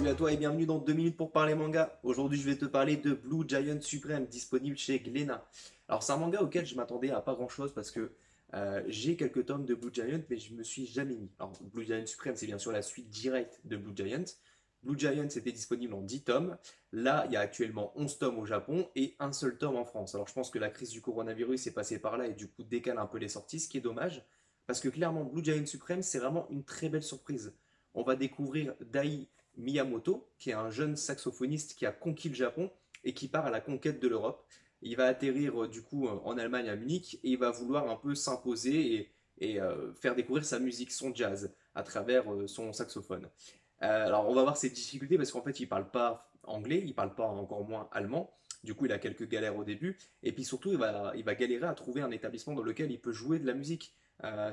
Salut à toi et bienvenue dans 2 minutes pour parler manga. Aujourd'hui, je vais te parler de Blue Giant Supreme, disponible chez Glénat. Alors, c'est un manga auquel je m'attendais à pas grand-chose parce que j'ai quelques tomes de Blue Giant, mais je me suis jamais mis. Alors, Blue Giant Supreme, c'est bien sûr la suite directe de Blue Giant. Blue Giant, c'était disponible en 10 tomes. Là, il y a actuellement 11 tomes au Japon et un seul tome en France. Alors, je pense que la crise du coronavirus est passée par là et du coup décale un peu les sorties, ce qui est dommage. Parce que clairement, Blue Giant Supreme, c'est vraiment une très belle surprise. On va découvrir Dai Miyamoto, qui est un jeune saxophoniste qui a conquis le Japon et qui part à la conquête de l'Europe. Il va atterrir du coup en Allemagne à Munich et il va vouloir un peu s'imposer et faire découvrir sa musique, son jazz, à travers son saxophone. Alors on va voir ses difficultés parce qu'en fait il parle pas anglais, il parle pas encore moins allemand. Du coup il a quelques galères au début et puis surtout il va galérer à trouver un établissement dans lequel il peut jouer de la musique.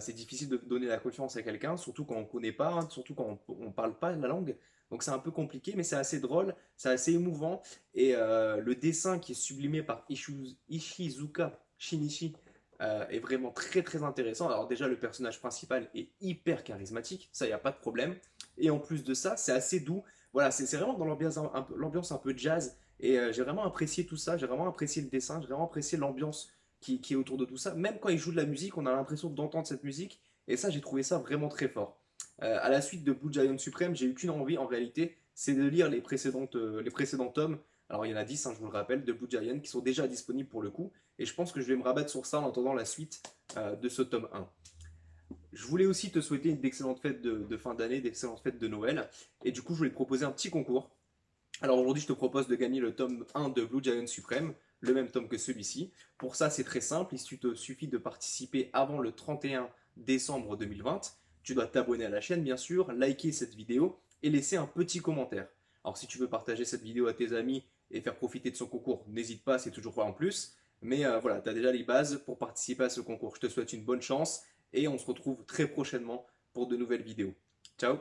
C'est difficile de donner la confiance à quelqu'un, surtout quand on ne connaît pas, hein, surtout quand on ne parle pas la langue. Donc c'est un peu compliqué, mais c'est assez drôle, c'est assez émouvant. Et le dessin qui est sublimé par Ishizuka Shinichi est vraiment très très intéressant. Alors déjà le personnage principal est hyper charismatique, ça il n'y a pas de problème. Et en plus de ça, c'est assez doux. Voilà, c'est vraiment dans l'ambiance un peu jazz. Et j'ai vraiment apprécié tout ça, j'ai vraiment apprécié le dessin, j'ai vraiment apprécié l'ambiance qui est autour de tout ça. Même quand il joue de la musique, on a l'impression d'entendre cette musique. Et ça, j'ai trouvé ça vraiment très fort. À la suite de Blue Giant Supreme, j'ai eu qu'une envie en réalité, c'est de lire les précédents tomes. Alors il y en a 10, hein, je vous le rappelle, de Blue Giant qui sont déjà disponibles pour le coup. Et je pense que je vais me rabattre sur ça en attendant la suite de ce tome 1. Je voulais aussi te souhaiter une excellente fête de fin d'année, d'excellentes fêtes de Noël. Et du coup, je voulais te proposer un petit concours. Alors aujourd'hui, je te propose de gagner le tome 1 de Blue Giant Supreme, le même tome que celui-ci. Pour ça, c'est très simple, il te suffit de participer avant le 31 décembre 2020. Tu dois t'abonner à la chaîne, bien sûr, liker cette vidéo et laisser un petit commentaire. Alors si tu veux partager cette vidéo à tes amis et faire profiter de son concours, n'hésite pas, c'est toujours pas en plus. Mais voilà, tu as déjà les bases pour participer à ce concours. Je te souhaite une bonne chance et on se retrouve très prochainement pour de nouvelles vidéos. Ciao!